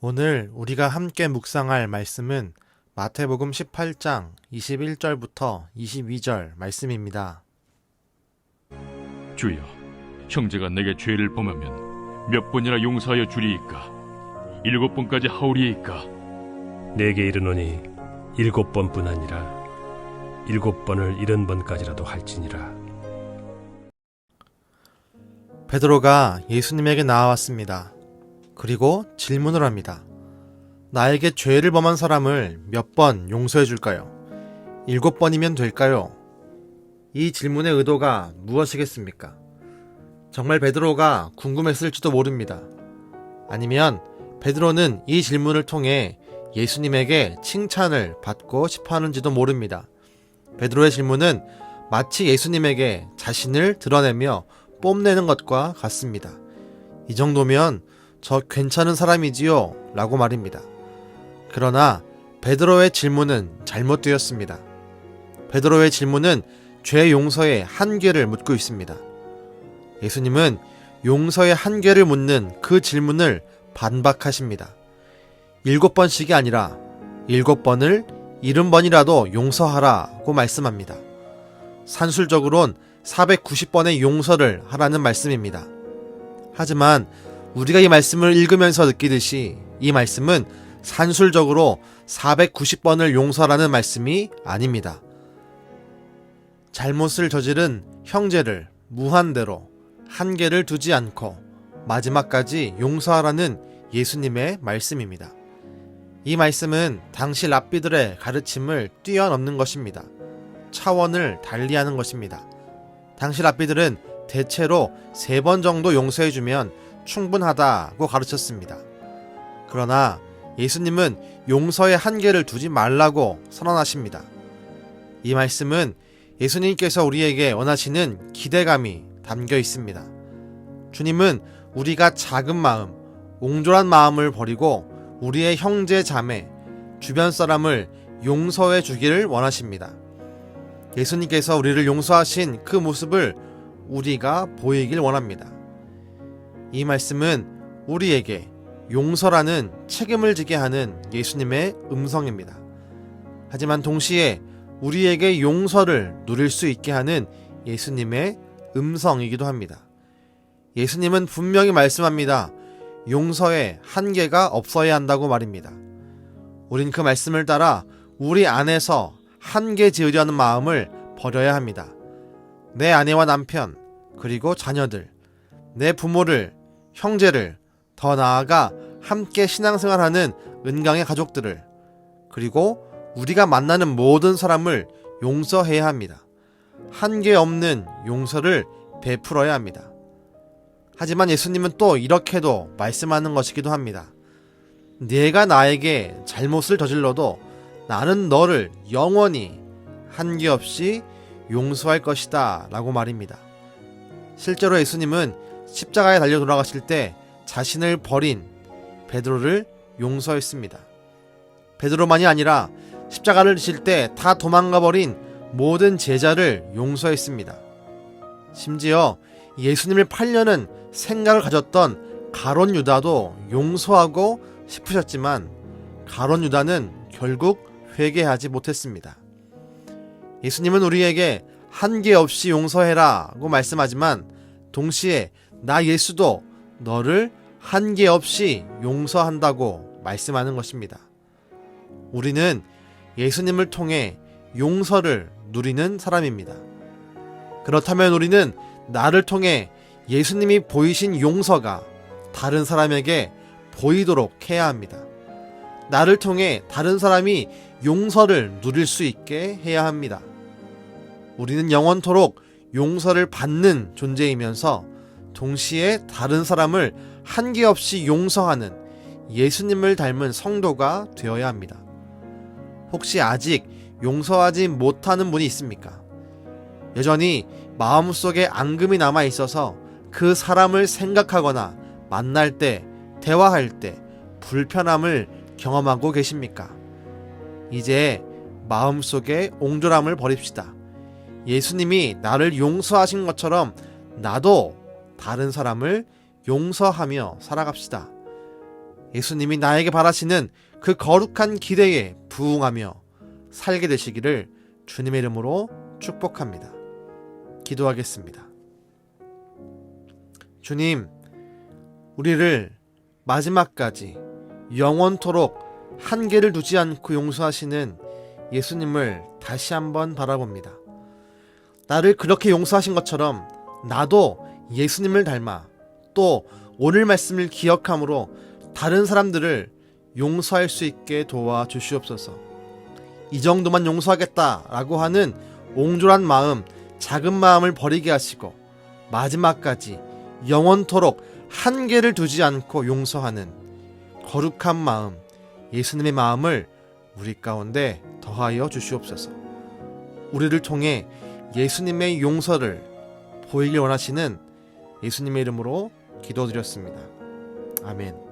오늘 우리가 함께 묵상할 말씀은 마태복음 18장 21절부터 22절 말씀입니다. 주여, 형제가 내게 죄를 범하면 몇 번이나 용서하여 주리이까? 7번까지 하오리이까? 내게 이르노니 7번뿐 아니라 7번을 70번까지라도 할지니라. 베드로가 예수님에게 나아왔습니다. 그리고 질문을 합니다. 나에게 죄를 범한 사람을 몇 번 용서해 줄까요? 7번이면 될까요? 이 질문의 의도가 무엇이겠습니까? 정말 베드로가 궁금했을지도 모릅니다. 아니면 베드로는 이 질문을 통해 예수님에게 칭찬을 받고 싶어 하는지도 모릅니다. 베드로의 질문은 마치 예수님에게 자신을 드러내며 뽐내는 것과 같습니다. 이 정도면 저 괜찮은 사람이지요? 라고 말입니다. 그러나 베드로의 질문은 잘못되었습니다. 베드로의 질문은 죄 용서의 한계를 묻고 있습니다. 예수님은 용서의 한계를 묻는 그 질문을 반박하십니다. 7번씩이 아니라 7번을 70번이라도 용서하라고 말씀합니다. 산술적으론 490번의 용서를 하라는 말씀입니다. 하지만 우리가 이 말씀을 읽으면서 느끼듯이 이 말씀은 산술적으로 490번을 용서하라는 말씀이 아닙니다. 잘못을 저지른 형제를 무한대로 한계를 두지 않고 마지막까지 용서하라는 예수님의 말씀입니다. 이 말씀은 당시 랍비들의 가르침을 뛰어넘는 것입니다. 차원을 달리하는 것입니다. 당시 랍비들은 대체로 3번 정도 용서해주면 충분하다고 가르쳤습니다. 그러나 예수님은 용서의 한계를 두지 말라고 선언하십니다. 이 말씀은 예수님께서 우리에게 원하시는 기대감이 담겨 있습니다. 주님은 우리가 작은 마음, 옹졸한 마음을 버리고 우리의 형제 자매, 주변 사람을 용서해 주기를 원하십니다. 예수님께서 우리를 용서하신 그 모습을 우리가 보이길 원합니다. 이 말씀은 우리에게 용서라는 책임을 지게 하는 예수님의 음성입니다. 하지만 동시에 우리에게 용서를 누릴 수 있게 하는 예수님의 음성이기도 합니다. 예수님은 분명히 말씀합니다. 용서에 한계가 없어야 한다고 말입니다. 우린 그 말씀을 따라 우리 안에서 한계 지으려는 마음을 버려야 합니다. 내 아내와 남편, 그리고 자녀들, 내 부모를, 형제를, 더 나아가 함께 신앙생활하는 은강의 가족들을, 그리고 우리가 만나는 모든 사람을 용서해야 합니다. 한계 없는 용서를 베풀어야 합니다. 하지만 예수님은 또 이렇게도 말씀하는 것이기도 합니다. 네가 나에게 잘못을 저질러도 나는 너를 영원히 한계 없이 용서할 것이다 라고 말입니다. 실제로 예수님은 십자가에 달려 돌아가실 때 자신을 버린 베드로를 용서했습니다. 베드로만이 아니라 십자가를 지실 때 다 도망가 버린 모든 제자를 용서했습니다. 심지어 예수님을 팔려는 생각을 가졌던 가룟 유다도 용서하고 싶으셨지만 가룟 유다는 결국 회개하지 못했습니다. 예수님은 우리에게 한계 없이 용서해라고 말씀하지만 동시에 나 예수도 너를 한계 없이 용서한다고 말씀하는 것입니다. 우리는 예수님을 통해 용서를 누리는 사람입니다. 그렇다면 우리는 나를 통해 예수님이 보이신 용서가 다른 사람에게 보이도록 해야 합니다. 나를 통해 다른 사람이 용서를 누릴 수 있게 해야 합니다. 우리는 영원토록 용서를 받는 존재이면서 동시에 다른 사람을 한계 없이 용서하는 예수님을 닮은 성도가 되어야 합니다. 혹시 아직 용서하지 못하는 분이 있습니까? 여전히 마음속에 앙금이 남아 있어서 그 사람을 생각하거나 만날 때, 대화할 때 불편함을 경험하고 계십니까? 이제 마음속에 옹졸함을 버립시다. 예수님이 나를 용서하신 것처럼 나도 다른 사람을 용서하며 살아갑시다. 예수님이 나에게 바라시는 그 거룩한 기대에 부응하며 살게 되시기를 주님의 이름으로 축복합니다. 기도하겠습니다. 주님, 우리를 마지막까지 영원토록 한계를 두지 않고 용서하시는 예수님을 다시 한번 바라봅니다. 나를 그렇게 용서하신 것처럼 나도 예수님을 닮아 또 오늘 말씀을 기억함으로 다른 사람들을 용서할 수 있게 도와주시옵소서. 이 정도만 용서하겠다라고 하는 옹졸한 마음, 작은 마음을 버리게 하시고 마지막까지 영원토록 한계를 두지 않고 용서하는 거룩한 마음, 예수님의 마음을 우리 가운데 더하여 주시옵소서. 우리를 통해 예수님의 용서를 보이길 원하시는 예수님의 이름으로 기도드렸습니다. 아멘.